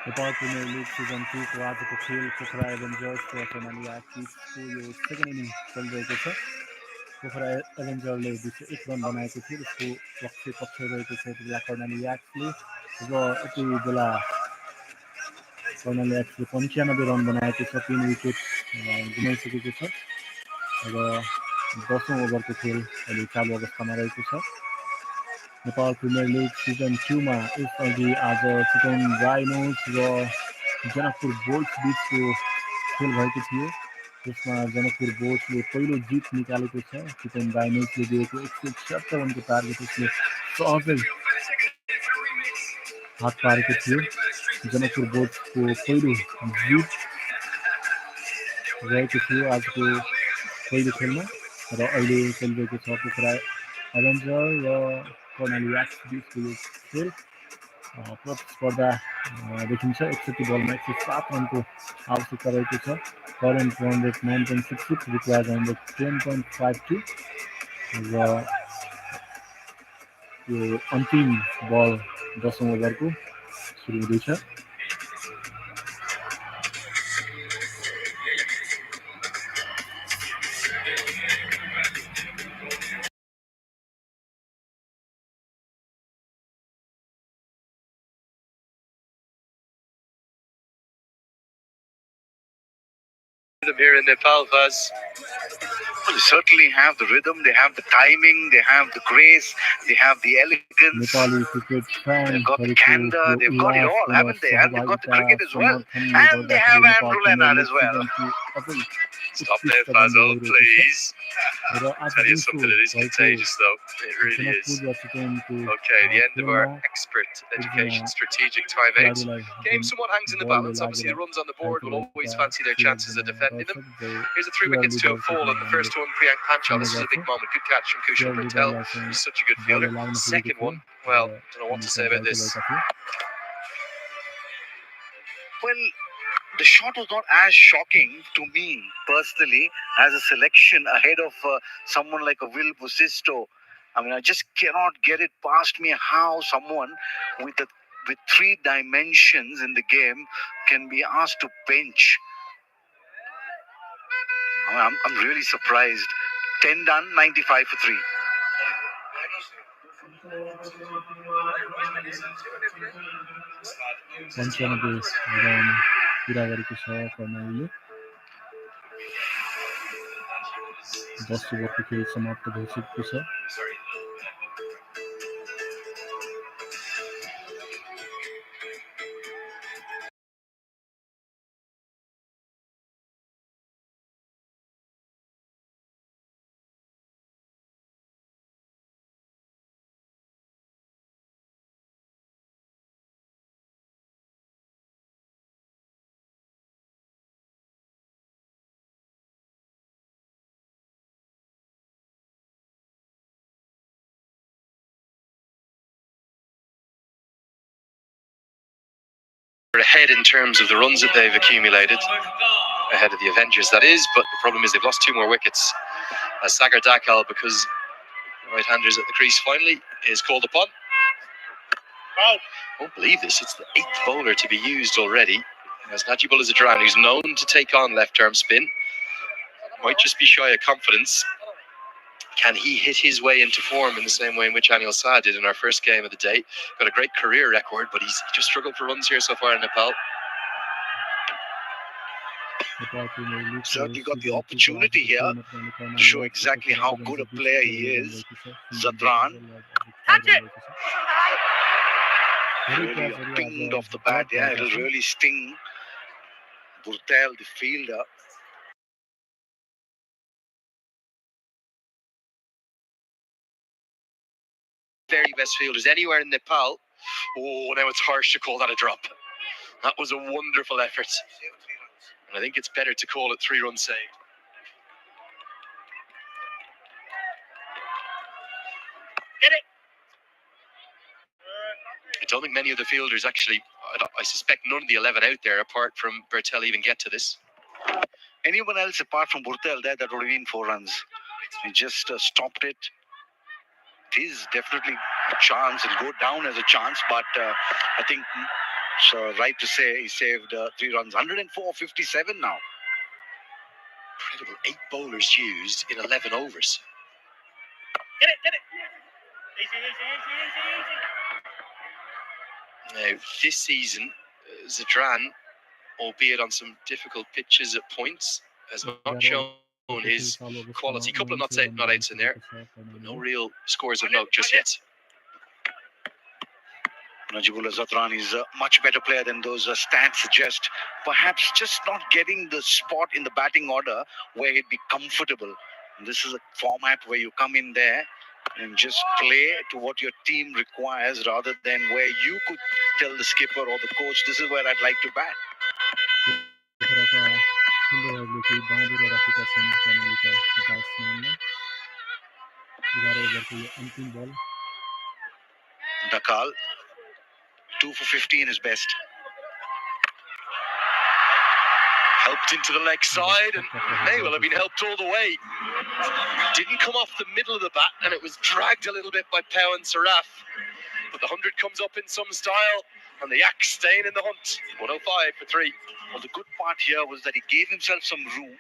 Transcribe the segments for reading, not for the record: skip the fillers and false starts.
Nepal premier league season 2 को आजको खेल पोखरा एभेन्जर्स र कर्णाली आर्किड्सको यो सेकेन्ड इनिङ चलिरहेको छ। पोखरा एभेन्जरले 201 रन बनाएको थियो, त्यसको पक्ष रहेको छ यति बेला कर्णाली याक्सले र यति बेला कर्णाली याक्सले 95 रन बनाएको छ, 3 विकेट गुमाइसकेको छ र 10औं ओभरको खेल अहिले चालु अवस्थामा रहेको छ। नेपाल प्रिमियर लिग सिजन 2 मा यसअघि आज चितवन राइनोज र जनकपुर बोल्ट्स बिचको खेल भएको थियो, त्यसमा जनकपुर बोल्ट्सले पहिलो जित निकालेको छ। चितवन राइनोजले दिएको 176 रनको टार्गेट उसले सहजै हात पारेको थियो। जनकपुर बोल्ट्सको पहिलो जित रहेको थियो आजको पहिलो खेलमा र अहिले चलिरहेको छ पोखरा एभेन्जर र कर्णाली याक्स बिचको यो खेल प्रतिस्पर्धा देखिन्छ। 61 बलमा 107 रनको आवश्यकता रहेको छ। Current run rate 9.66, required run rate 10.52 र यो अन्तिम बल 10औं ओभरको सुरु हुँदैछ। Here in Nepal, Buzz. They certainly have the rhythm, they have the timing, they have the grace, they have the elegance. They've got the candor, they've got it all, haven't they? And they've got the cricket as well. And they have Andrew Leonard as well. Stop there, Fazal, please. I'll tell you something, it is contagious though. It really is. Okay, the end of our expert education strategic timeout. Game somewhat hangs in the balance. Obviously, the runs on the board will always fancy their chances of defending them. Here's a 3 wickets to a fall, and the first one, Priyank Panchal. This is a big moment. Good catch from Kushal Patel. He's such a good fielder. Second one, well, don't know what to say about this. Well, the shot was not as shocking to me personally as a selection ahead of someone like a Will Busisto. I mean, I just cannot get it past me how someone with 3 dimensions in the game can be asked to bench. I'm really surprised. 10 done, 95 for 3. पुरा गरेको छ कर्णालीले। 10 ओभरको खेल समाप्त भइसकेको छ। Ahead in terms of the runs that they've accumulated, ahead of the Avengers that is, but the problem is they've lost 2 more wickets. Sagar Dakal, because right-handers at the crease finally, is called upon. I won't believe this, it's the 8th bowler to be used already. As Najibullah Zadran, who's known to take on left-arm spin, might just be shy of confidence. Can he hit his way into form in the same way in which Anil Shah did in our first game of the day? Got a great career record, but he's just struggled for runs here so far in Nepal. Certainly got the opportunity here to show exactly how good a player he is. Zadran. Really pinged off the bat, yeah, it'll really sting Burtel, the fielder. Very best fielders anywhere in Nepal. Oh, now it's harsh to call that a drop. That was a wonderful effort. And I think it's better to call it 3 runs saved. Get it! I don't think many of the fielders actually, I suspect none of the 11 out there apart from Bertel even get to this. Anyone else apart from Burtel there, that would have been 4 runs. He just stopped it. It is definitely a chance. It'll go down as a chance, but I think So right to say he saved 3 runs. 104-57 now. Incredible. 8 bowlers used in 11 overs. Get it. Easy. Now, this season, Zadran, albeit on some difficult pitches at points, has not shown his quality. Couple of not outs in there, but no real scores of note just yet. Najibullah Zadran is a much better player than those stats suggest. Perhaps just not getting the spot in the batting order where he'd be comfortable. This is a format where you come in there and just play to what your team requires rather than where you could tell the skipper or the coach, this is where I'd like to bat. Dakal, 2 for 15 is best. Helped into the leg side and may well have been helped all the way. Didn't come off the middle of the bat and it was dragged a little bit by Pau and Saraf. But the 100 comes up in some style and the Yaks staying in the hunt. 105 for 3. Well, the good part here was that he gave himself some room.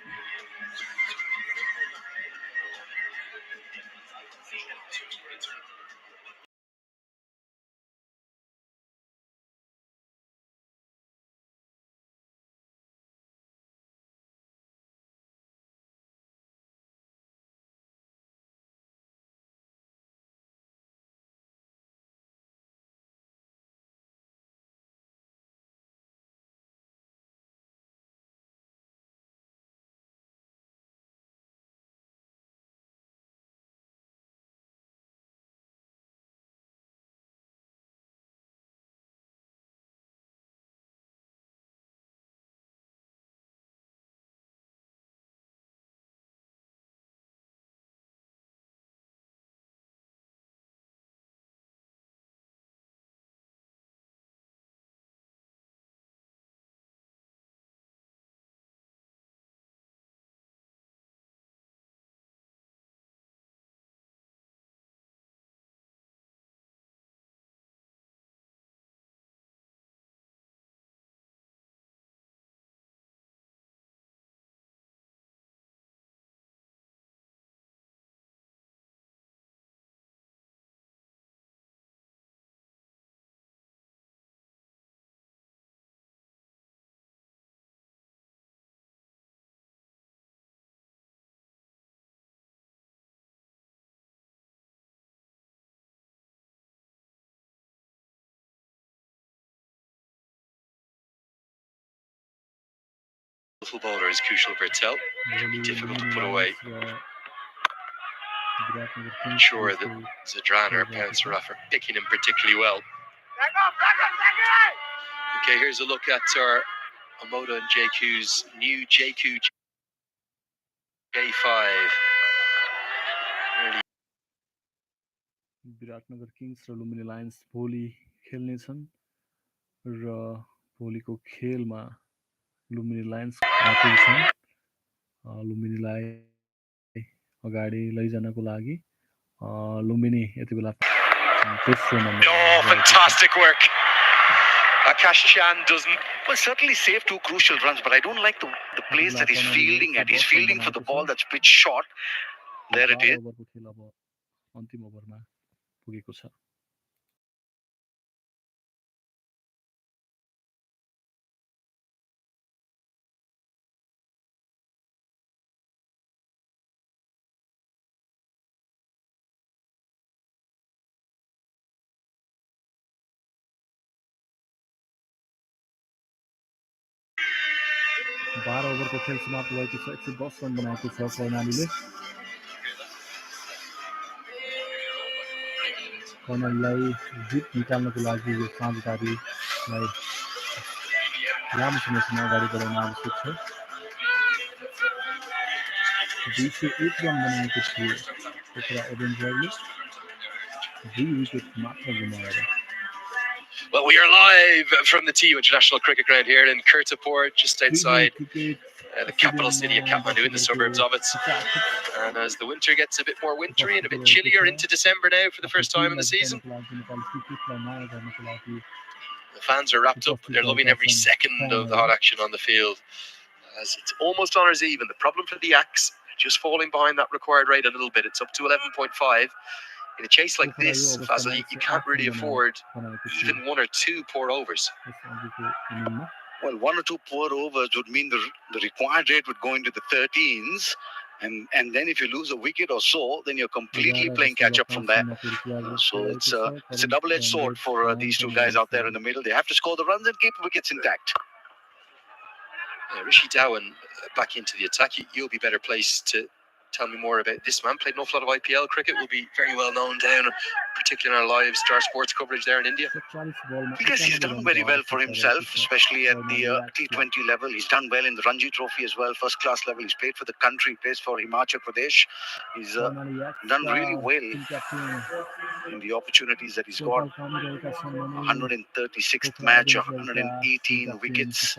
Beautiful bowler is Kushal Bertel. Difficult to put away. I'm sure that Zadran or Pau and Saraf are picking him particularly well. Okay, here's a look at our Amoda and JQ's new JQ J5. Biratnagar kings र Lumbini lions भोलि खेल्नेछन् र भोलिको खेलमा Lumbini Lions आएको छन् लुम्बिनीलाई अगाडि लैजानको लागि लुम्बिनी यति बेला तेस्रो number. Oh, fantastic work. Akash Chan doesn't. Well, certainly saved 2 crucial runs, but I don't like the place that he's fielding at. He's fielding for the ball that's pitched short. There it is. अन्तिम ओभरमा पुगेको छ. बाह्र ओभरको खेल समाप्त भएको छ. 110 run बनाएको छ कर्णालीले. कर्णालीलाई जित निकाल्नको लागि यो साझेदारीलाई लामो समयसम्म अगाडि बढाउन आवश्यक छ. 201 रन बनाएको थियो पोखरा एभेन्जर्सले 2 विकेट मात्र गुमाएर. Well, we are live from the TU International Cricket Ground here in Kirtipur, just outside the capital city of Kathmandu, in the suburbs of it. And as the winter gets a bit more wintry and a bit chillier into December now for the first time in the season, The fans are wrapped up. They're loving every second of the hot action on the field, as it's almost honours even. The problem for the Axe, just falling behind that required rate a little bit. It's up to 11.5. In a chase like this, Fazal, you can't really afford even 1 or 2 poor overs. Well, 1 or 2 poor overs would mean the required rate would go into the 13s. And then if you lose a wicket or so, then you're completely playing catch up from there. So it's a double-edged sword for these two guys out there in the middle. They have to score the runs and keep wickets intact. Rishi Dhawan back into the attack. You'll be better placed to tell me more about this man. Played an awful lot of IPL cricket. Will be very well known down, particularly in our live Star Sports coverage there in India. Because he's done very well for himself, especially at the T20 level. He's done well in the Ranji Trophy as well, first class level. He's played for the country, plays for Himachal Pradesh. He's done really well in the opportunities that he's got. 136th match, 118 wickets,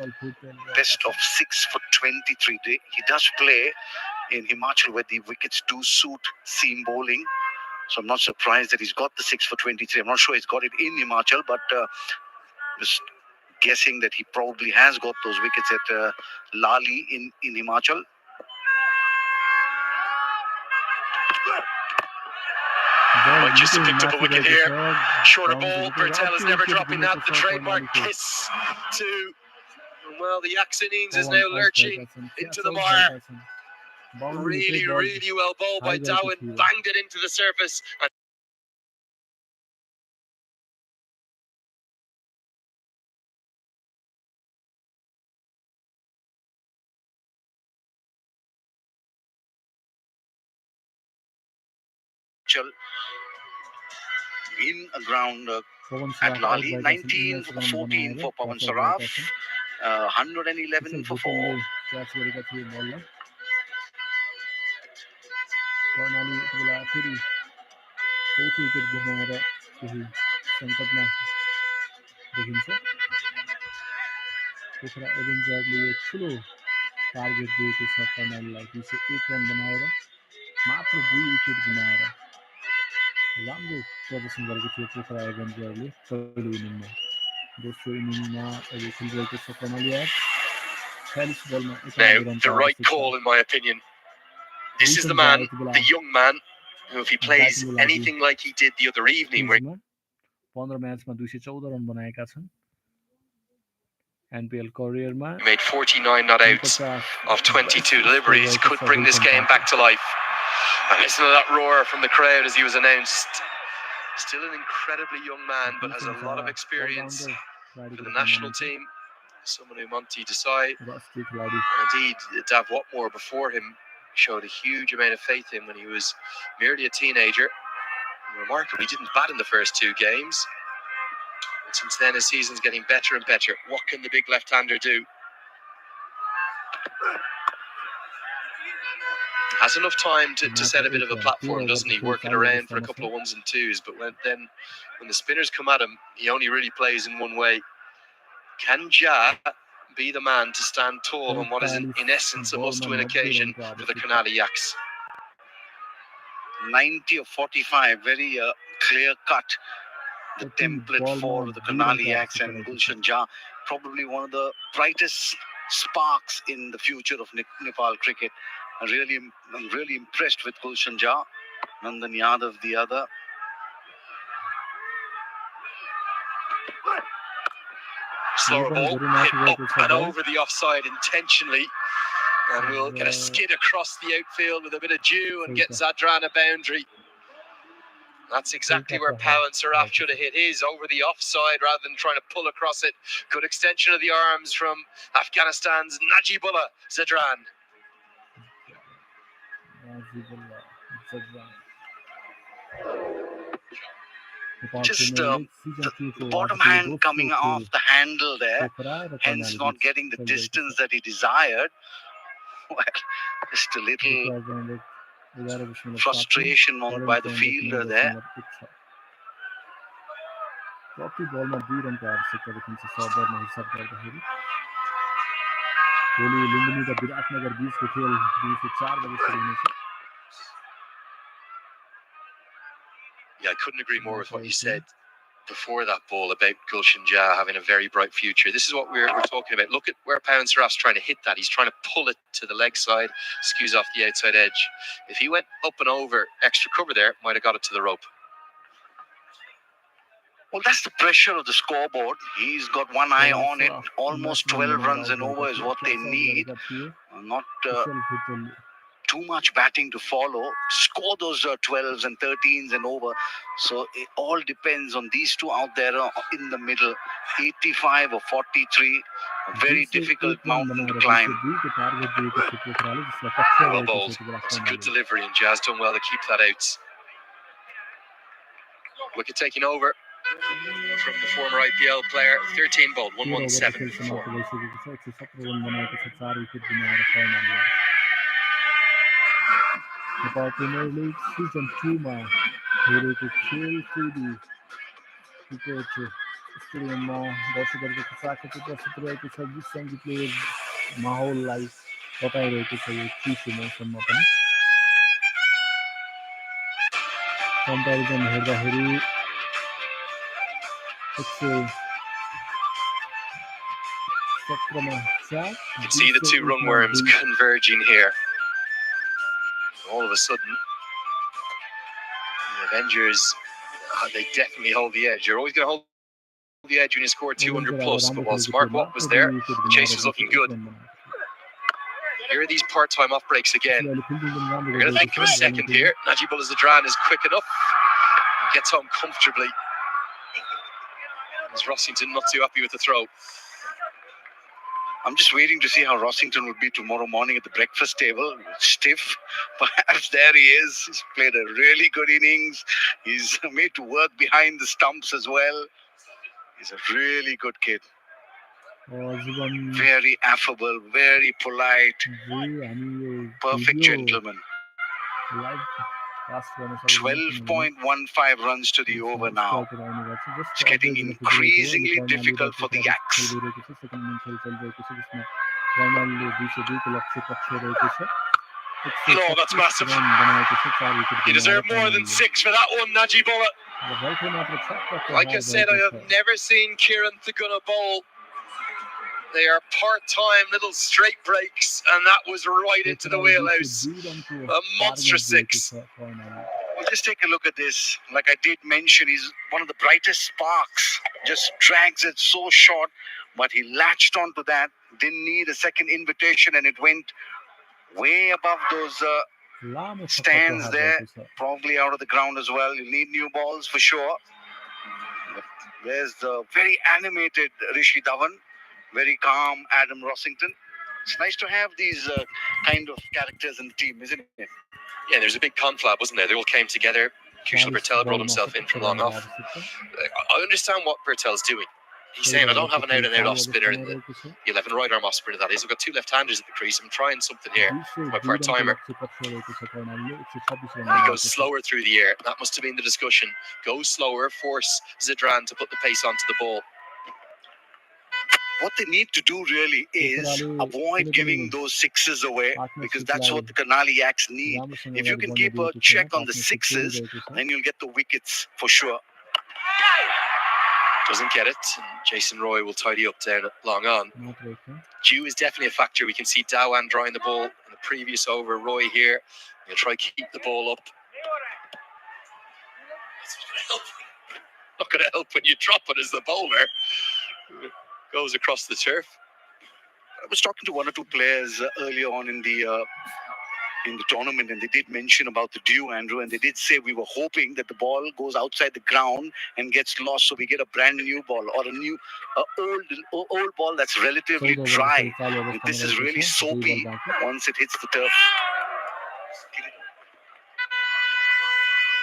best of 6 for 23. He does play in Himachal where the wickets do suit seam bowling. So I'm not surprised that he's got the 6 for 23. I'm not sure he's got it in Himachal, but just guessing that he probably has got those wickets at Lali in Himachal. Just picked up a wicket here. Shorter ball. Bertel is never dropping that. The trademark kiss to, well, the Axe innings is now lurching into the mire. Really, really well bowled by Dhawan. Banged it into the surface. And in a ground at Lali, 19 for 14 for Pawan Saraf, 111 for 4. Karnali बेला फेरि चौथो wicket गुमाएर केही सङ्कटमा देखिन्छ। पोखरा एभेन्जर्सले यो ठुलो target दिएको छ कर्णालीलाई, 201 run बनाएर मात्र 2 wicket गुमाएर राम्रो प्रदर्शन गरेको थियो पोखरा एभेन्जर्सले पहिलो इनिङमा। दोस्रो इनिङमा अहिले खेलिरहेको छ कर्णाली एक्स, 46 बलमा 91 run. The right call in my opinion. This is the man, the young man, who if he plays anything like he did the other evening, where 15 म्याचमा 214 रन बनाएका छन्। NPL career-मा he made 49 not outs of 22 deliveries, could bring this game back to life. And listen to that roar from the crowd as he was announced. Still an incredibly young man, but has a lot of experience for the national team. Someone who Monty Desai, indeed Dav Watmore before him, showed a huge amount of faith in when he was merely a teenager. Remarkably, didn't bat in the first 2 games. But since then, his season's getting better and better. What can the big left-hander do? Has enough time to set a bit of a platform, doesn't he? Working around for a couple of 1s and 2s. But when the spinners come at him, he only really plays in one way. Can Jha be the man to stand tall on what is in essence a must-win occasion for the Karnali Axe? 90 of 45, very clear-cut. The template for the Karnali Axe and Gulshan Jha, probably one of the brightest sparks in the future of Nepal cricket. I'm really impressed with Gulshan Jha. Nandan Yadav the other. Slower ball, hit up and over the offside intentionally. And we'll get a skid across the outfield with a bit of dew and get Zadran a boundary. That's exactly where Pawan Saraf should have hit his, over the offside rather than trying to pull across it. Good extension of the arms from Afghanistan's Najibullah Zadran. Just the bottom hand coming off the handle there, hence not getting the distance that he desired. Well, just a little frustration by the fielder there. प्रति बलमा 2 रनको आवश्यकता देखिन्छ सर्भरमा हिसाब गर्दाखेरि। भोलि लुम्बिनी र विराटनगर बीचको खेल दिउँसो 4 बजे सुरु हुनेछ। Yeah, I couldn't agree more with what you said. before that ball about Gulshan Jha having a very bright future. This is what we're talking about. Look at where Pawan Saraf's trying to hit that. He's trying to pull it to the leg side, skews off the outside edge. If he went up and over extra cover there, might have got it to the rope. Well, that's the pressure of the scoreboard. He's got one eye on it. Almost 12 runs and over is what they need. Not too much batting to follow. Score those 12s and 13s and over. So it all depends on these two out there in the middle. 85 or 43. A very difficult mountain to climb. Well bowled. It's a good delivery, and Jazz done well to keep that out. Wicket taking over from the former IPL player. 13 bowled, 117 Nepal premier league season 2 मा हेरेको खेल फेरि cricket स्टेडियममा दर्शकहरूको चाखो दर्शिरहेको छ गीत सङ्गीतले माहौललाई बताइरहेको छ यो चिसो मौसममा पनि कम्प्यारिजन हेर्दाखेरि 117 मा 4 You can see the two rungworms converging here. All of a sudden, the Avengers, they definitely hold the edge. You're always going to hold the edge when you score 200 plus, but while Smart Watt was there, the chase was looking good. Here are these part-time off breaks again. We're going to think of a second here. Najibullah Zadran is quick enough and gets home comfortably. As Rossington not too happy with the throw. I'm just waiting to see how Rossington will be tomorrow morning at the breakfast table. Stiff. Perhaps there he is. He's played a really good innings. He's made to work behind the stumps as well. He's a really good kid. Very affable, very polite. Perfect gentleman. 12.15 runs to the over now. It's getting increasingly difficult for the Yaks. No, that's massive. You deserve more than 6 for that one, Najibullah. Like I said, I have never seen Kieran Thaguna bowl. They are part-time little straight breaks, and that was right into the wheelhouse. A monstrous 6. Well, just take a look at this. Like I did mention, he's one of the brightest sparks. Just drags it so short, but he latched onto that. Didn't need a second invitation, and it went way above those stands there. Probably out of the ground as well. You'll need new balls for sure. There's the very animated Rishi Dhawan. Very calm Adam Rossington. It's nice to have these kind of characters in the team, isn't it? Yeah, there's a big conflab, wasn't there? They all came together. Kushal Bertel brought himself in from long off. I understand what Bertel's doing. He's saying, I don't have an out-and-out off spinner in the 11 right-arm off spinner, that is. I've got 2 left-handers at the crease. I'm trying something here. My part-timer. And he goes slower through the air. That must have been the discussion. Go slower, force Zadran to put the pace onto the ball. What they need to do really is avoid giving those 6s away, because that's what the Karnali Yaks need. If you can keep a check on the 6s, then you'll get the wickets for sure. Doesn't get it. And Jason Roy will tidy up down long on. Dew is definitely a factor. We can see Dhawan drawing the ball in the previous over. Roy here. He'll try to keep the ball up. Not going to help when you drop it as the bowler. Goes across the turf. I was talking to 1 or 2 players earlier on in the tournament, and they did mention about the dew, Andrew, and they did say we were hoping that the ball goes outside the ground and gets lost, so we get a brand new ball or a new old ball that's relatively dry. And this is really soapy once it hits the turf.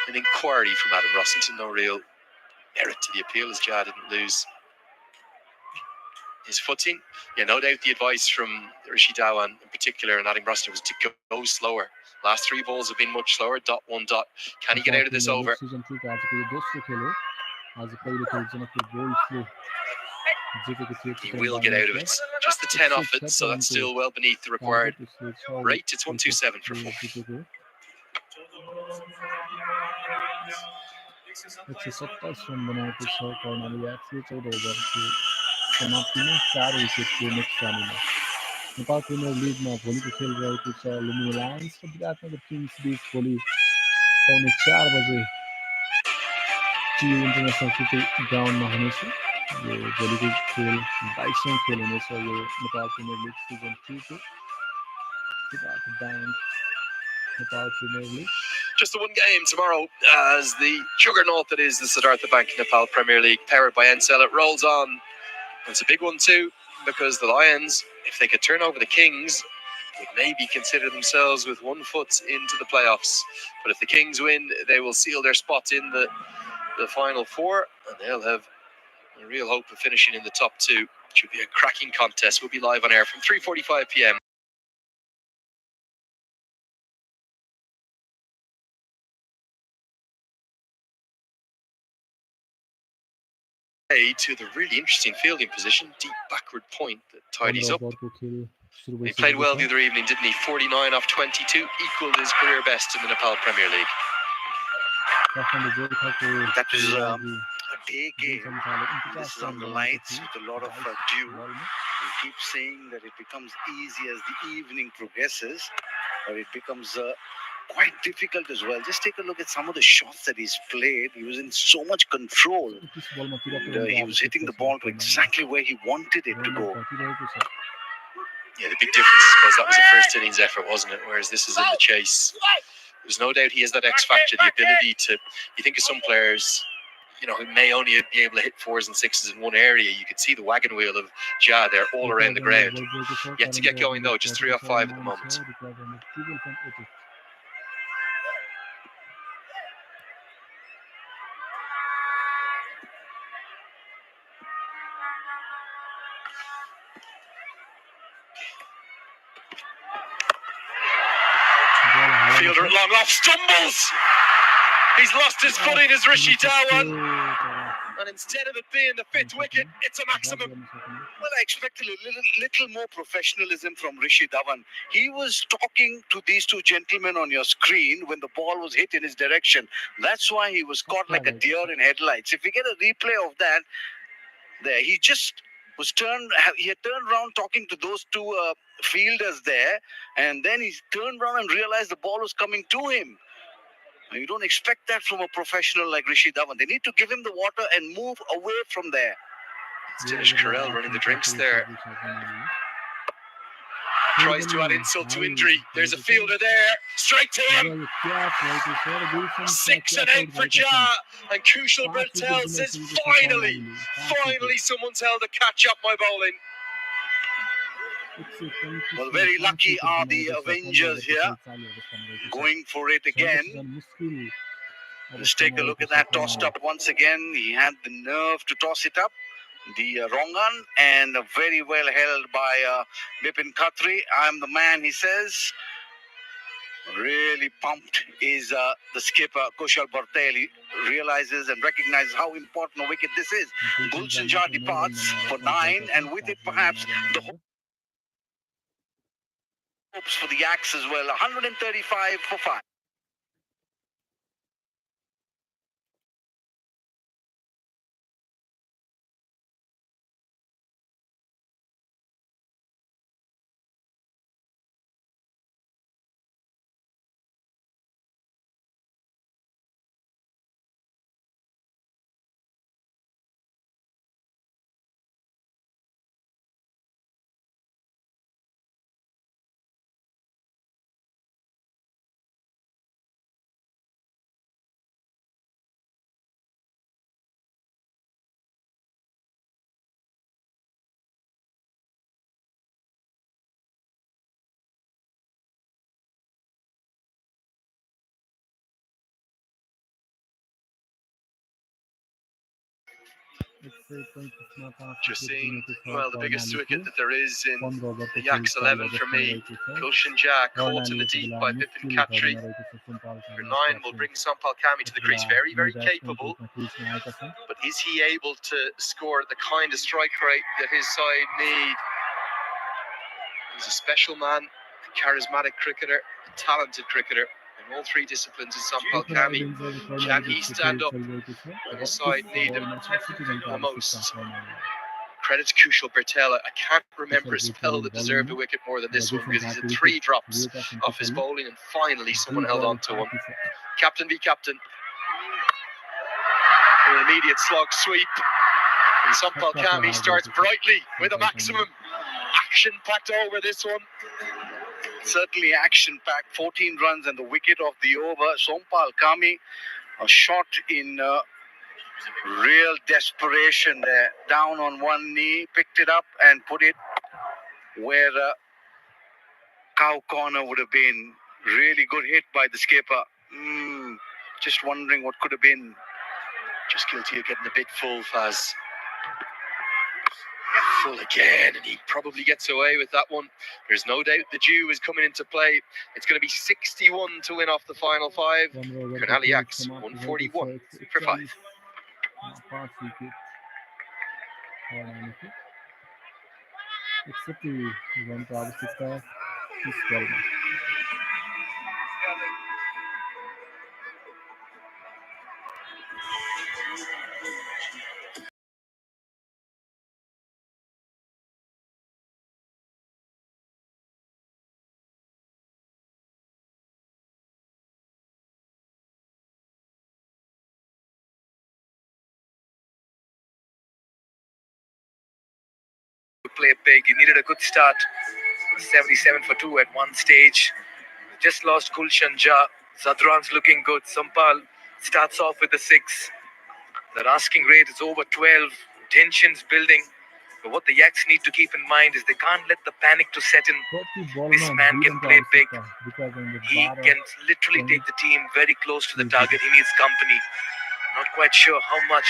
An inquiry from Adam Rossington, no real merit to the appeal, as Jha didn't lose his footing. Yeah, no doubt the advice from Rishi Dhawan in particular and Adam Rossington was to go slower. Last 3 balls have been much slower. Dot 1 dot. Can he get out of this over? He will get out of it. Just the 10 off it, so that's still well beneath the required rate. It's 127 for 4. 127 run बनाएको छ Karnali एक्सले 14 ओभरको समाप्तिमा 4 विकेटको नोक्सानीमा। Nepal premier लिगमा भोलिको खेल रहेको छ Lumbini Lions र Viratnagar Kings बीच भोलि पाउने 4 बजे TU international cricket ग्राउन्डमा हुनेछ। यो भोलिको खेल 22औं खेल हुनेछ यो नेपाल प्रिमियर लिग सिजन 2 को Siddharth Bank Nepal Premier League. Just the one game tomorrow as the juggernaut that is the Siddhartha Bank Nepal Premier League, powered by Ncell, it rolls on. It's a big one too, because the Lions, if they could turn over the Kings, would maybe consider themselves with 1 foot into the playoffs. But if the Kings win, they will seal their spot in the final four, and they'll have a real hope of finishing in the top 2. It should be a cracking contest. We'll be live on air from 3:45 p.m. To the really interesting fielding position, deep backward point that tidies up. He played well the other evening, didn't he? 49 off 22, equalled his career best in the Nepal Premier League. That is a day game. This is on the lights with a lot of dew. We keep saying that it becomes easy as the evening progresses, but it becomes quite difficult as well. Just take a look at some of the shots that he's played. He was in so much control. And, he was hitting the ball to exactly where he wanted it to go. Yeah, the big difference, I suppose, that was a first innings effort, wasn't it? Whereas this is in the chase. There's no doubt he has that X factor, the ability to. You think of some players, you know, who may only be able to hit 4s and 6s in one area. You could see the wagon wheel of Jha there all around the ground. Yet to get going though, just 3 off 5 at the moment. Fielder at long off, stumbles! He's lost his footing as Rishi Dhawan. And instead of it being the 5th wicket, it's a maximum. Well, I expected a little more professionalism from Rishi Dhawan. He was talking to these two gentlemen on your screen when the ball was hit in his direction. That's why he was caught like a deer in headlights. If we get a replay of that, there, he just was he had turned around talking to those two fielders there, and then he turned around and realized the ball was coming to him. You don't expect that from a professional like Rishi Dhawan. They need to give him the water and move away from there. It's Dinesh Karel running the drinks there. Tries to add insult to injury. There's a fielder there. Straight to him. 6 and 8 for Jha. And Kushal Bertel says, finally someone's held a catch up my bowling. Well, very lucky are the Avengers here. Going for it again. Let's take a look at that tossed up once again. He had the nerve to toss it up. The wrong one, and very well held by Bipin Khatri. I'm the man, he says. Really pumped is the skipper, Kushal Bertel. He realizes and recognizes how important a wicket this is. Gulshan Jha departs for 9, and with it perhaps the hopes for the Yaks as well. 135 for 5. Just seeing, well, the biggest wicket that there is in the Yaks 11 for me. Gulshan Jha caught in the deep by Bipin Khatri. For 9 will bring Sampal Kami to the crease. Very, very capable. But is he able to score the kind of strike rate that his side need? He's a special man, a charismatic cricketer, a talented cricketer. And all three disciplines in Sampal Kami. Can he stand up when his side need him the most? Credit to Kushal Bertel. I can't remember a spell that deserved a wicket more than this one, because he's had 3 drops off his bowling and finally someone held on to him. Captain v captain. An immediate slog sweep. And Sampal Kami starts brightly with a maximum. Action-packed over this one. Certainly action-packed. 14 runs and the wicket of the over. Sampal Kami, a shot in real desperation there. Down on one knee, picked it up and put it where cow corner would have been. Really good hit by the skipper. Just wondering what could have been. Just guilty of getting a bit full, Faz. Full again, and he probably gets away with that one. There's no doubt the Jew is coming into play. It's going to be 61 to win off the final 5. Karnali acts 141 for 5. Except the run to आवश्यकता इस ball में Play big. He needed a good start. 77 for 2 at one stage. Just lost Gulshan Jha. Zadran's looking good. Sampal starts off with a 6. Their asking rate is over 12. Tensions building. But what the Yaks need to keep in mind is they can't let the panic to set in. This man can play big. He can literally take the team very close to the target. He needs company. Not quite sure how much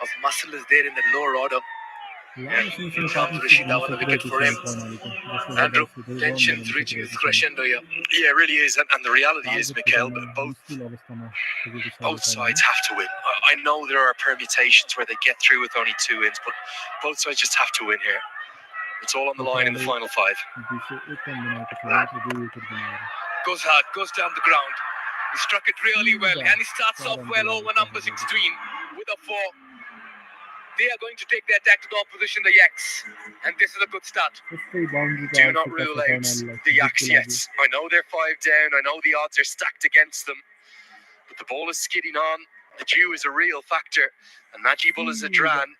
of muscle is there in the lower order. Rishi Dhawan, a wicket for him. Andrew, tensions reaching its crescendo here. Yeah, it really is. And the reality is, Mikhail, both sides have to win. I know there are permutations where they get through with only 2 wins, but both sides just have to win here. It's all on the line in the final 5. Goes hard, goes down the ground. He struck it really well, and he starts off well over number 16 with a 4. They are going to take the attack to the opposition, the Yaks. And this is a good start. Do not rule out the Yaks yet. I know they're 5 down. I know the odds are stacked against them. But the ball is skidding on. The Jew is a real factor. And Najibullah Zadran,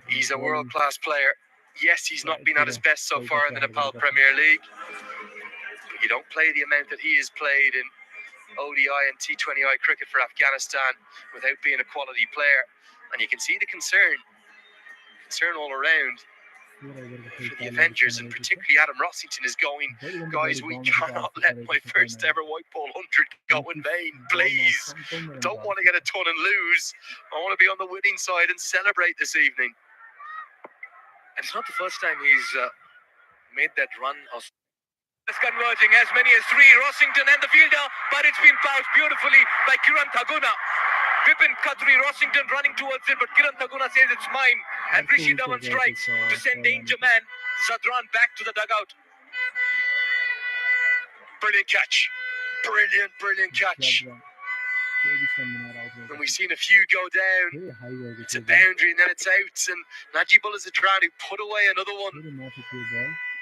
he's a world-class player. Yes, he's not been at his best so far in the Nepal Premier League. But you don't play the amount that he has played in ODI and T20I cricket for Afghanistan without being a quality player. And you can see the concern all around for the Avengers, and particularly Adam Rossington is going, guys, we cannot let my first ever white ball 100 go in vain, please. Don't want to get a ton and lose. I want to be on the winning side and celebrate this evening. And it's not the first time he's made that run. It's converging as many as 3. Rossington and the fielder, but it's been pounced beautifully by Kiran Thaguna. Vipin Khatri, Rossington running towards it, but Kiran Thaguna says it's mine. And Rishi Dhawan strikes to send Danger Man Zadran back to the dugout. Brilliant catch. Brilliant catch. And we've seen a few go down. It's a boundary and then it's out. And Najibullah Zadran, who put away another one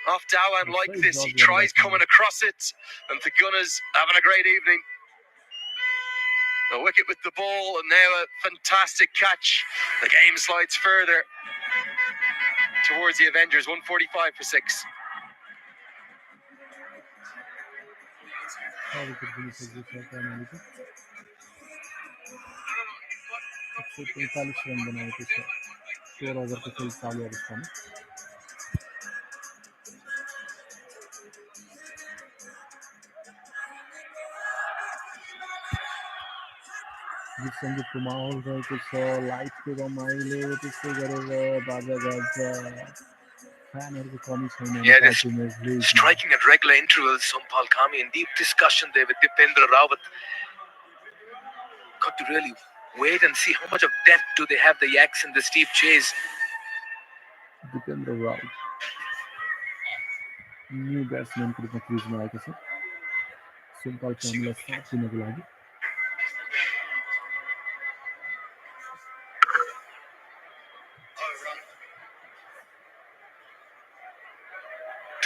off Dhawan like this. He tries coming across it. And Thaguna's having a great evening. A wicket with the ball, and now a fantastic catch. The game slides further towards the Avengers. 145 for 6. संगीत को माहौल रहेको छ लाइटको रमाइलो त्यसै गरेर बाजागाजा फ्यानहरुको कमी छैन striking at regular intervals. Sampal Kami in deep discussion there with Dipendra Rawat. Got to really wait and see how much of depth do they have, the Yaks, in the steep chase. Dipendra Rawat new batsman को रूपमा क्रिजमा आएको छ simple हामीलाई साथ दिनको लागि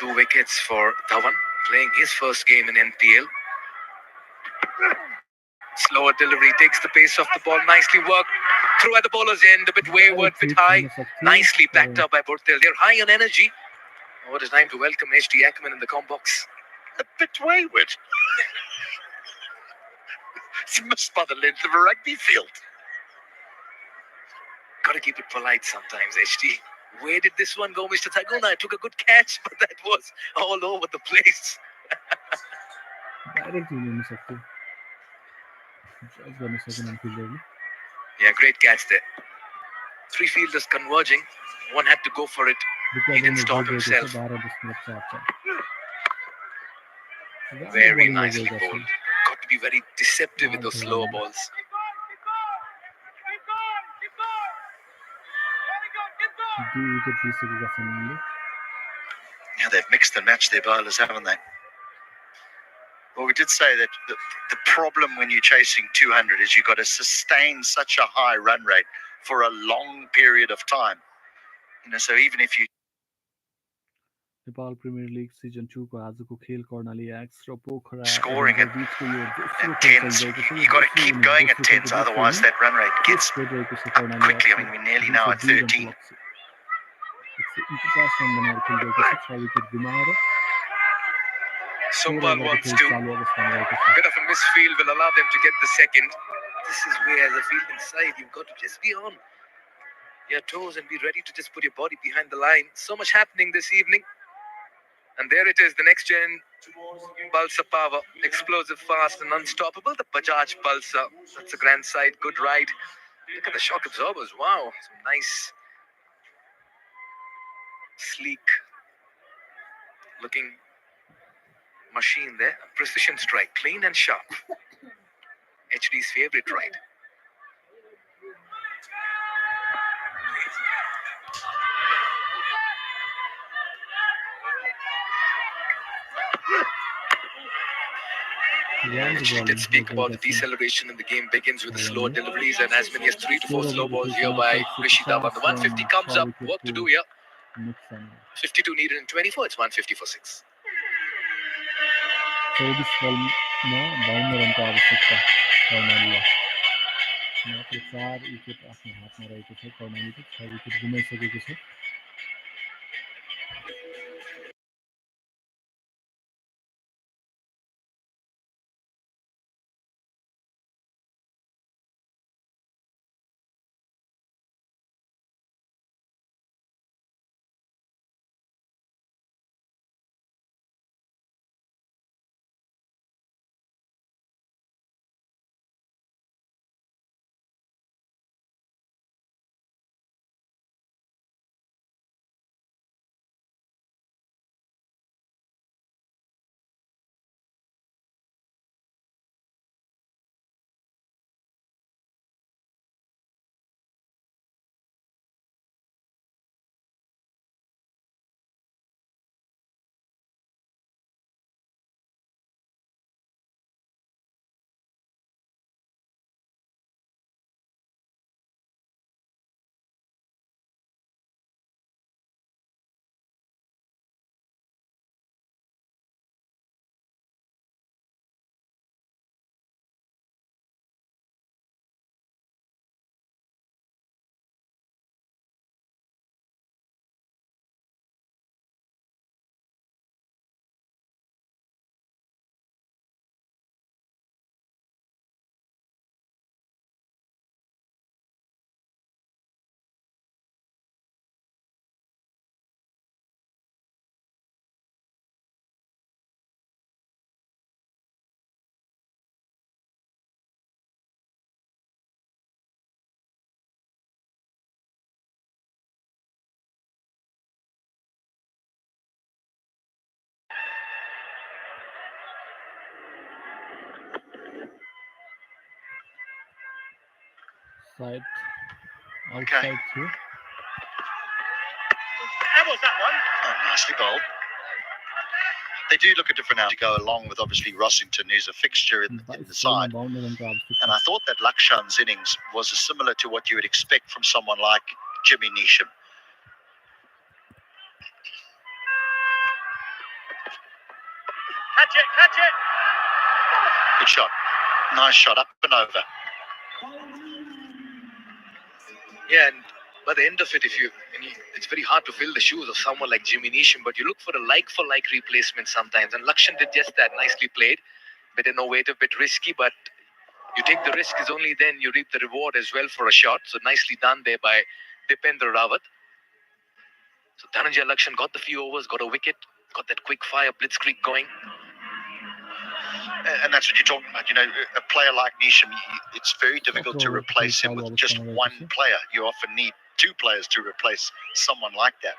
2 wickets for Dhawan, playing his first game in NPL. Slower delivery takes the pace of the ball. Nicely worked. Through at the bowler's end, a bit wayward, bit high. Nicely backed up by Bortel. They're high on energy. What a time to welcome HD Ackerman in the com box. A bit wayward. It's missed by the length of a rugby field. Got to keep it polite sometimes, HD. Where did this one go, Mr. Thaguna? I took a good catch, but that was all over the place. Direct हुन सक्थ्यो जज गर्न सकेन फिल्डरले Yeah, great catch there. 3 fielders converging. One had to go for it. He didn't stop himself. 12.4 Very nicely bowled. Got to be very deceptive with those slower balls. Yeah, they've mixed and matched their bowlers, haven't they? Well, we did say that the problem when you're chasing 200 is you've got to sustain such a high run rate for a long period of time. So even if you Nepal premier league season 2 को आजको खेल Karnali x र Pokhara scoring at बीचको यो tens, you got to keep going at tens, otherwise that run rate gets up quickly. I mean, we're nearly now at 13. 149 run बनाएर खेलिरहेको छ 6 wicket गुमाएर Sumbal wants to. Bit of a misfield will allow them to get the second. This is where, as a fielding side, you've got to just be on your toes and be ready to just put your body behind the line. So much happening this evening. And there it is, the next gen Pulsar power. Explosive, fast and unstoppable. The Bajaj Pulsar. That's a grand sight. Good ride. Look at the shock absorbers. Wow. Some nice, sleek looking machine there. Precision strike. Clean and sharp. HD's favorite ride. She did speak about the deceleration and the game begins with the slower deliveries and as many as 3 to 4 slow balls here by Rishi Dhawan. The 150 comes up. Work to do here. 52 needed in 24. It's 150 for 6. 24 बलमा 52 रनको आवश्यकता कर्णालीलाई मात्र 4 wicket आफ्नो हातमा रहेको छ कर्णालीको 6 wicket गुमाइसकेको छ Side outside through. How was that one? Oh, nicely bowled. They do look a different out to go along with obviously Rossington, who's a fixture in the side. And I thought that Lakshan's innings was similar to what you would expect from someone like Jimmy Neesham. Catch it. Good shot. Nice shot, up and over. Yeah, and by the end of it, it's very hard to fill the shoes of someone like Jimmy Neesham, but you look for a like-for-like replacement sometimes, and Lakshan did just that. Nicely played, bit innovative, bit risky, but you take the risk, is only then you reap the reward as well for a shot. So nicely done there by Dipendra Rawat. So Dhananjay Lakshan got the few overs, got a wicket, got that quick fire blitzkrieg going. And that's what you're talking about. You know, a player like Neesham, it's very difficult to replace him with just one player. You often need two players to replace someone like that.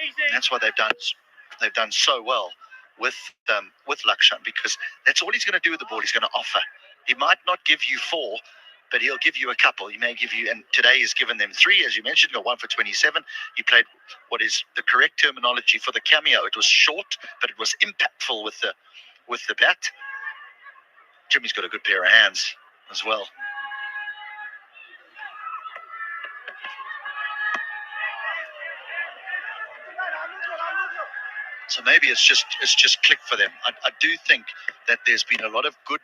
And that's why they've done so well with Lakshan, because that's all he's going to do with the ball. He's going to offer. He might not give you 4, but he'll give you a couple. He may give you, and today he's given them 3, as you mentioned, got 1 for 27. He played what is the correct terminology for the cameo. It was short, but it was impactful with the bat. Jimmy's got a good pair of hands as well. So maybe it's just clicked for them. I do think that there's been a lot of good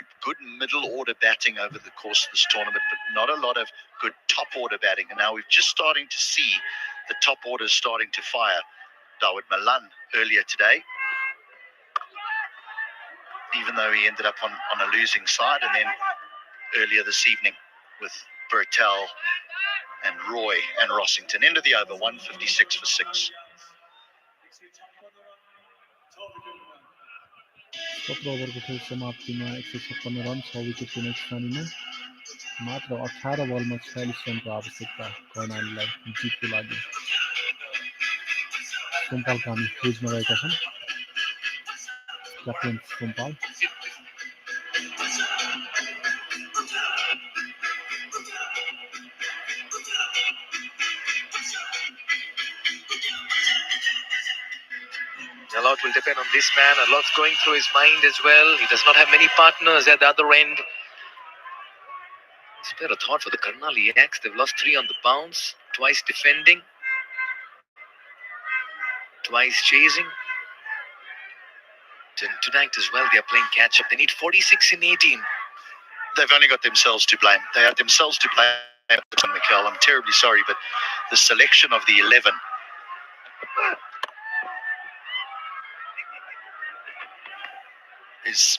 middle order batting over the course of this tournament, but not a lot of good top order batting. And now we're just starting to see the top orders starting to fire. Dawid Malan earlier today, even though he ended up on a losing side, and then earlier this evening with Bertel and Roy and Rossington. End of the over, 156 for 6. सत्र ओभरको खेल समाप्तिमा 156 run 6 wicket पुग्ने स्थानीयमा मात्र 18 बलमा 46 रनको आवश्यकता कर्णालीलाई जितको लागि। सोमपाल कामी क्रिजमा रहेका छन्। Captain Sompal A lot will depend on this man. A lot's going through his mind as well. He does not have many partners at the other end. Spare a thought for the Karnali Yaks. They've lost 3 on the bounce, twice defending, twice chasing. Tonight as well, they're playing catch-up. They need 46 in 18. They've only got themselves to blame. They have themselves to blame, Mikel. I'm terribly sorry, but the selection of the 11 is,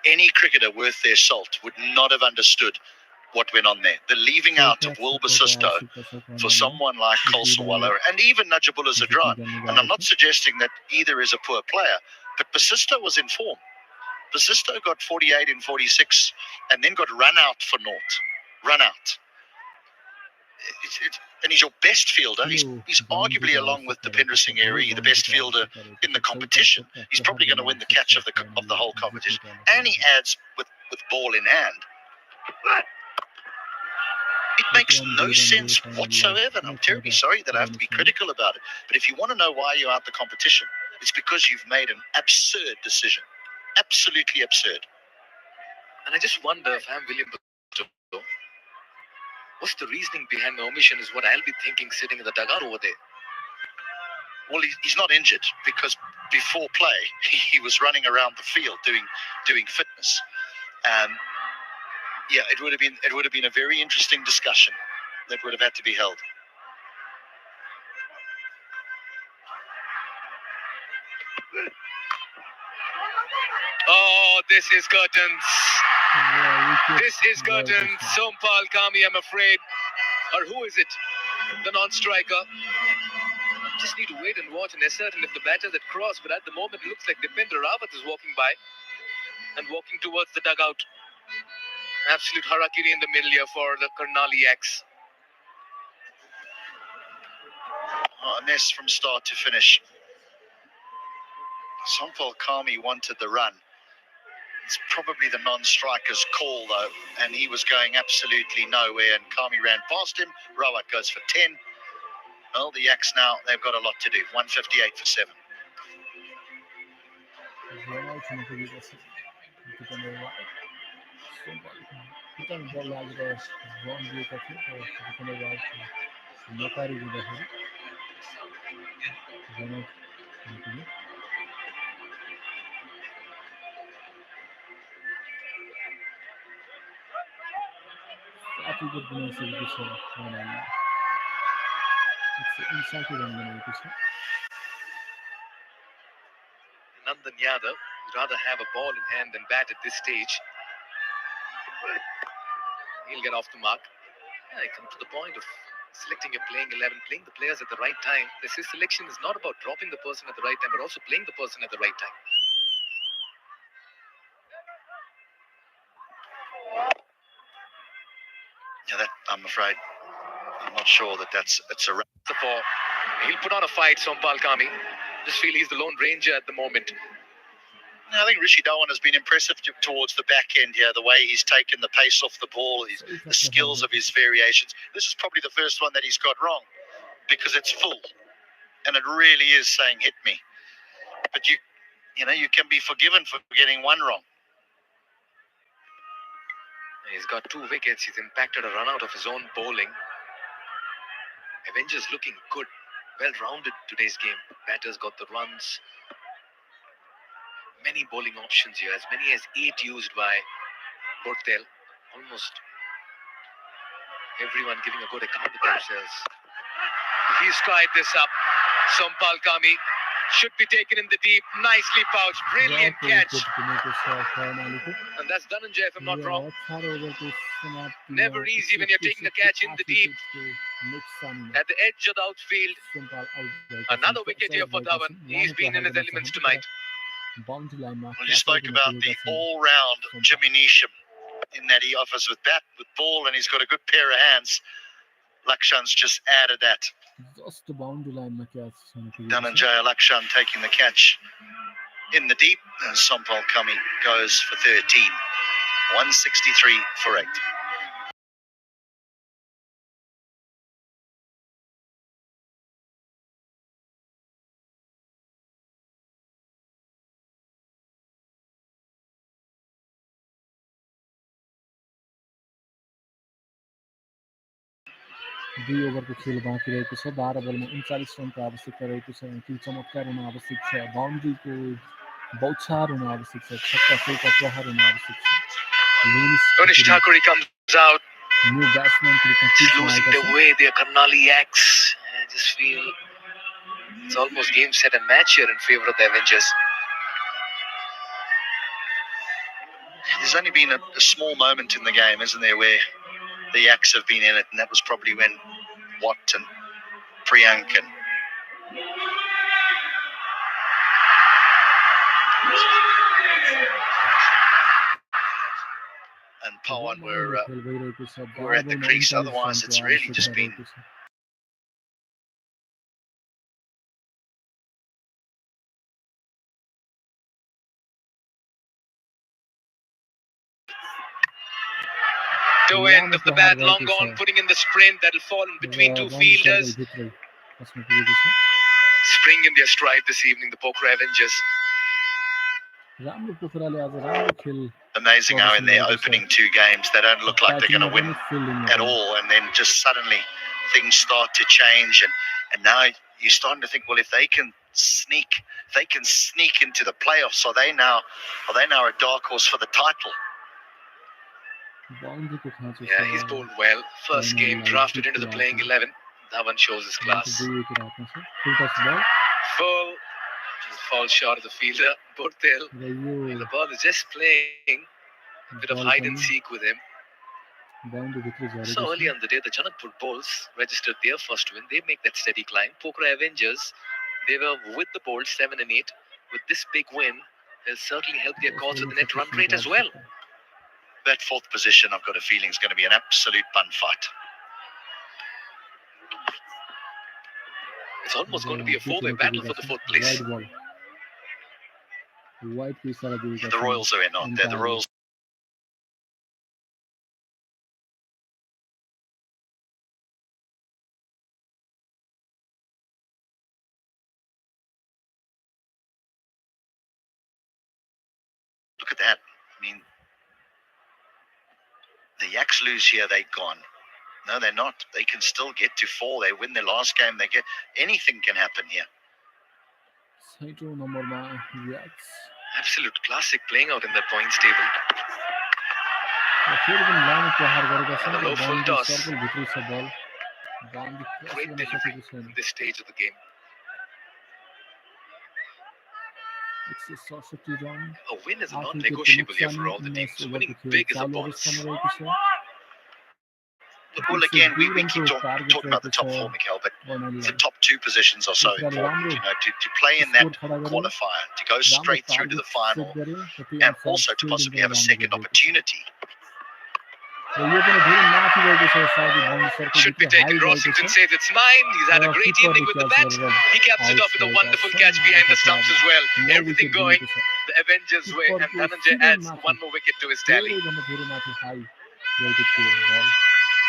any cricketer worth their salt would not have understood what went on there. The leaving out of Will Basisto for someone like Kolsawala and even Najibullah Zadran. And I'm not suggesting that either is a poor player, but Basisto was in form. Basisto got 48 in 46 and then got run out for naught. Run out. And he's your best fielder. He's arguably, along with Dipendra Singh Eri, the best fielder in the competition. He's probably going to win the catch of the whole competition. And he adds with ball in hand. It makes no sense whatsoever. And I'm terribly sorry that I have to be critical about it. But if you want to know why you're out the competition, it's because you've made an absurd decision. Absolutely absurd. And I just wonder if I'm William Basisto, what's the reasoning behind the omission is what I'll be thinking sitting in the dugout over there. Well, he's not injured because before play he was running around the field doing fitness. Yeah, it would have been a very interesting discussion that would have had to be held. Oh, this is curtains. This is curtains. Sompal Kami, I'm afraid. Or who is it? The non-striker. Just need to wait and watch and ascertain if the batters had crossed. But at the moment, it looks like Dipendra Rawat is walking by and walking towards the dugout. Absolute harakiri in the middle here for the Karnali Yaks. Oh, a mess from start to finish. Sompal Kami wanted the run. It's probably the non-striker's call, though, and he was going absolutely nowhere, and Kami ran past him. Rawat goes for 10. Well, the Yaks now, they've got a lot to do. 158 for 7. Right in the middle, to the right. Sompal. Kita ball लागेर run दिएका थिए तर त्यसले right नकारी दिँदाखेरि run out हुन्थ्यो। सात wicket बनाइसकेको छ कर्णालीले। इन्साइड रन बनाएको छ। Nandan Yadav would rather have a ball in hand than bat at this stage. He'll get off the mark. Yeah, they come to the point of selecting your playing 11, playing the players at the right time. This selection is not about dropping the person at the right time, but also playing the person at the right time. Yeah, that I'm afraid, I'm not sure that it's a. The four. He'll put on a fight, Sompal Kami. Just feel he's the lone ranger at the moment. I think Rishi Dhawan has been impressive towards the back end here, the way he's taken the pace off the ball, the skills of his variations. This is probably the first one that he's got wrong because it's full and it really is saying hit me. But you can be forgiven for getting one wrong. He's got 2 wickets. He's impacted a run out of his own bowling. Avengers looking good, well-rounded today's game. Batters got the runs. Many bowling options here, as many as 8 used by Portel. Almost everyone giving a good account of themselves. He's tied this up. Sompal Kami should be taken in the deep. Nicely pouched. Brilliant catch. And that's Dhananjay, if I'm not wrong. Never easy when you're taking a catch in the deep. At the edge of the outfield. Another wicket here for Dhawan. He's been in his elements tonight. Well, you spoke about the all-round diminution in that he offers with bat, with ball, and he's got a good pair of hands. Lakshan's just added that. Dhananjay Lakshan taking the catch in the deep, and Sompal Kami goes for 13. 163 for 8. दुई ओभरको खेल बाँकी रहेको छ 12 बलमा 39 रनको आवश्यकता रहेको छ केही चमत्कार हुन आवश्यक छ बाउन्ड्रीको बौछार हुन आवश्यक छ छक्का चौका प्रहार हुन आवश्यक छ Onish Thakuri comes out. New ब्याट्सम्यानको रूपमा He's losing the way their Karnali Yaks. I just feel it's almost game, set and match here in favor of the Avengers. There's only been a small moment in the game, isn't there, where the Yaks have been in it, and that was probably when Watt and Priyank and Pawan were at the crease. Otherwise, it's really just been. Toe end of the bat, long gone, putting in the sprint that'll fall in between 2 fielders. Spring in their stride this evening, the Pokhara Avengers. Amazing how in their opening 2 games they don't look like they're going to win at all, and then just suddenly things start to change, and now you're starting to think, well, if they can sneak into the playoffs, are they now a dark horse for the title? Yeah, he's bowled well. First game drafted into the playing 11. Dhawan shows his class. Full. Just falls short of the fielder. Portel. The ball is just playing a bit of hide and seek with him. So early on the day, the Janakpur Bulls registered their first win. They make that steady climb. Pokhara Avengers, they were with the Bulls 7 and 8. With this big win, they'll certainly help their cause with the net run rate as well. That 4th position, I've got a feeling, is going to be an absolute bun fight. It's almost going to be a 4-way battle for the 4th place. The Royals are in, aren't they? The Royals. at that. I mean, the Yaks lose here, they're gone. No, they're not. They can still get to 4. They win their last game. They get anything can happen here. छैटौँ नम्बरमा याक्स Absolute classic playing out in that points table. फेरि पनि लामो प्रहार गरेका छन् And a low full toss. Circle भित्रै छ बल बाउन्ड्री क्रस Great गर्न delivery सकेको छैन at this stage of the game. 167 run A win is a 8 non-negotiable here for all the 19 teams. ओभरको Winning खेल big is a चालु bonus. अवस्थामा रहेको छ Well, again, we keep target talking about the top रहेको 4, Mikhail, but छ the top 2 positions are so Israel important. राम्रो You know, to play in that score खडा गरे qualifier, to go राम्रो straight through to the target final, set गरे र त्यही and अनुसार also to fielding possibly पनि have a राम्रो second गरिरहेको छ। opportunity. र यो पनि धेरै माथि गएको छ सायद बाउन्ड्री सर्कल Should be भित्र taken. हाई गएको Rossington छ says it's mine. He's had a र great किपरले evening with the catch bat. गरेर He caps it out off with a गरेका wonderful छन्। catch behind the stumps as well. Now Everything wicket going लिएको छ। the Avengers way, and किपरको Dhananjay सिधै adds माथि one more wicket to his tally. धेरैभन्दा धेरै माथि हाई गएको थियो बल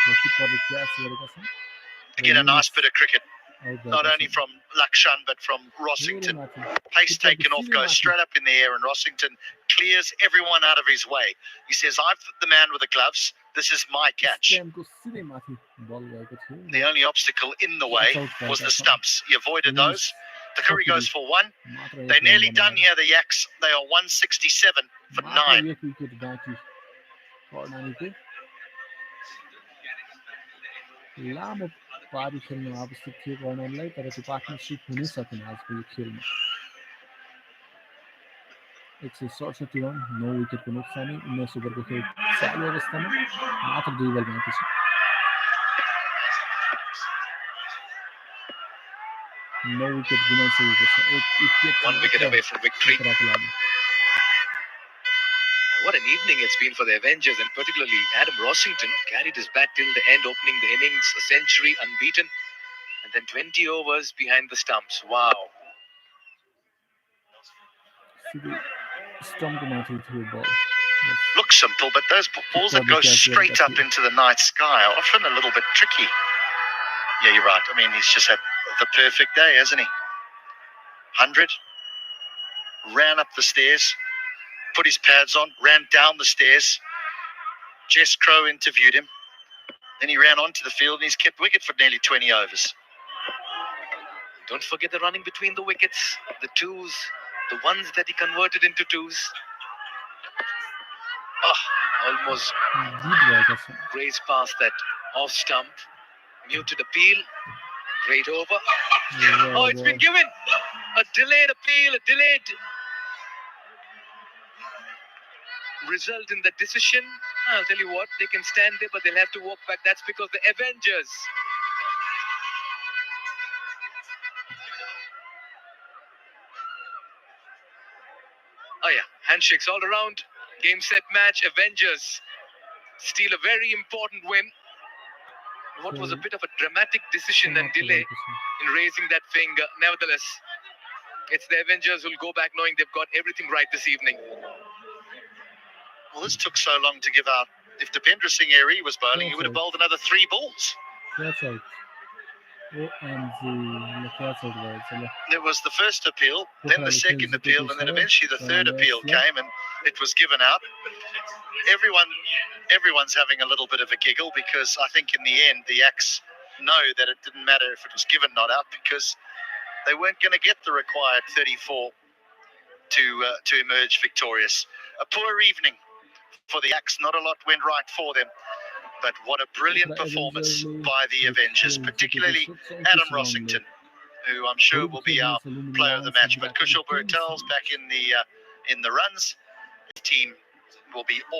र किपरले क्याच गरेका छन् र Again, a nice Younis bit of cricket, out not गरेका only छन्। from Lakshan, but from धेरै Rossington. माथि Pace किपरले taken off, सिधै goes माथि straight up in the air, and Rossington clears everyone out of his way. He says, "I've the man with the gloves. This is my catch." स्ट्याम्पको सिधै माथि बल गएको थियो The only obstacle in the way was the stumps. He avoided those. The Curry goes for 1. मात्र They're एक nearly run done बनाएर here, the Yaks. They are 167 for मात्र 9. एक विकेट बाँकी कर्णालीको लामो पारी खेल्न आवश्यक थियो कर्णालीलाई तर त्यो पार्टनरसिप हुनै सकेन आजको यो खेलमा 167 रन 9 विकेटको नोक्सानी 19 ओभरको खेल चालु अवस्थामा मात्र 2 बल बाँकी छ 9 विकेट गुमाइसकेको छ एक wicket 1 wicket away from victory. खतराको लागि What an evening it's been for the Avengers, and particularly Adam Rossington carried his bat till the end, opening the innings, a century unbeaten, and then 20 overs behind the stumps. Wow. सिधै स्टम्पको माथि थियो बल Looks simple, but those balls that go straight up into the night sky are often a little bit tricky. Yeah, you're right. I mean, he's just had the perfect day, hasn't he? 100, ran up the stairs, put his pads on, ran down the stairs. Jess Crow interviewed him. Then he ran onto the field and he's kept wicket for nearly 20 overs. Don't forget the running between the wickets, the twos, the ones that he converted into twos. Almost जित भएका छन् grazed past that off stump. Muted appeal. Great over. Oh, it's been given. A delayed appeal, a delayed result in the decision. I'll tell you what, they can stand there, but they'll have to walk back. That's because the Avengers. Oh yeah, handshakes all around. Game, set, match. Avengers steal a very important win. What was a bit of a dramatic decision and delay in raising that finger. Nevertheless, it's the Avengers who'll go back knowing they've got everything right this evening. Well, this took so long to give out. If Dipendra Singh Airy was bowling, he would have bowled another 3 balls. Catch out OMG catch out भएछ ल There was the first appeal, then the second appeal, and then eventually the third appeal came, and it was given out. Everyone's having a little bit of a giggle because I think in the end the Yaks know that it didn't matter if it was given not out because they weren't going to get the required 34 to emerge victorious. A poor evening for the Yaks. Not a lot went right for them. But what a brilliant performance by the Avengers, particularly Adam Rossington, who I'm sure will be our player of the match. But Kushal Burtel's back in the runs. His team will be all